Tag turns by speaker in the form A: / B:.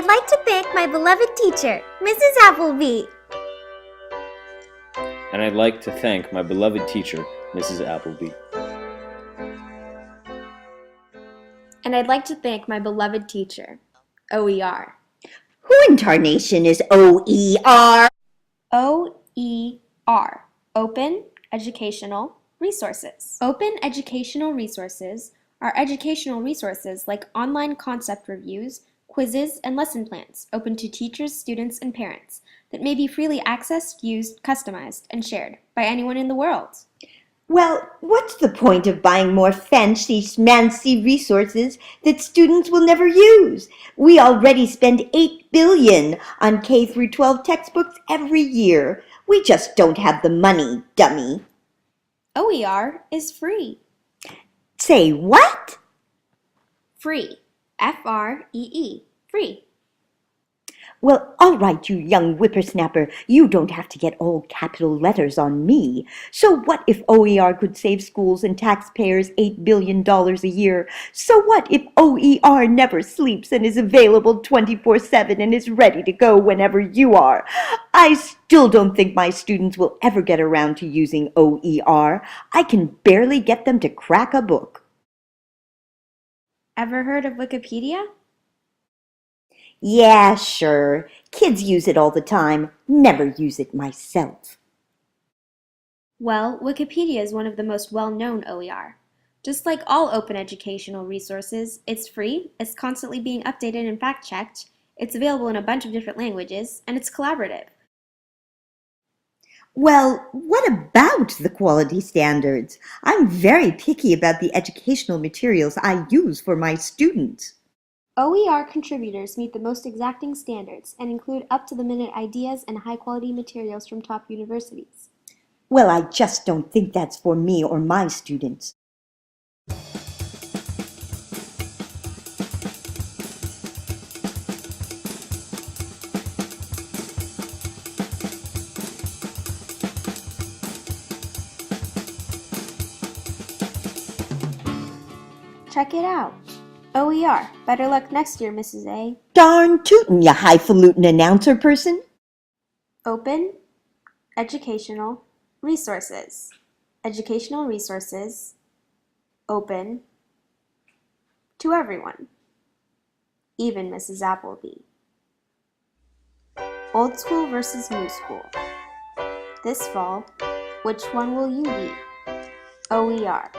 A: I'd like to thank my beloved teacher, Mrs. Appleby.
B: And I'd like to thank my beloved teacher, Mrs. Appleby.
C: And I'd like to thank my beloved teacher, OER.
D: Who in tarnation is OER?
C: OER, Open Educational Resources. Open Educational Resources are educational resources like online concept reviews, quizzes, and lesson plans open to teachers, students, and parents that may be freely accessed, used, customized, and shared by anyone in the world.
D: Well, what's the point of buying more fancy schmancy resources that students will never use? We already spend $8 billion on K-12 textbooks every year. We just don't have the money, dummy.
C: OER is free.
D: Say what?
C: Free. F-R-E-E. Free.
D: Well, all right, you young whippersnapper, you don't have to get all capital letters on me. So what if OER could save schools and taxpayers $8 billion a year? So what if OER never sleeps and is available 24/7 and is ready to go whenever you are? I still don't think my students will ever get around to using OER. I can barely get them to crack a book.
C: Ever heard of Wikipedia?
D: Yeah, sure. Kids use it all the time. Never use it myself.
C: Well, Wikipedia is one of the most well-known OER. Just like all open educational resources, it's free, it's constantly being updated and fact-checked, it's available in a bunch of different languages, and it's collaborative.
D: Well, what about the quality standards? I'm very picky about the educational materials I use for my students.
C: OER contributors meet the most exacting standards and include up-to-the-minute ideas and high-quality materials from top universities.
D: Well, I just don't think that's for me or my students.
C: Check it out. OER. Better luck next year, Mrs. A.
D: Darn tootin', you highfalutin announcer person.
C: Open Educational Resources. Educational resources. Open to everyone. Even Mrs. Appleby. Old school versus new school. This fall, which one will you be? OER.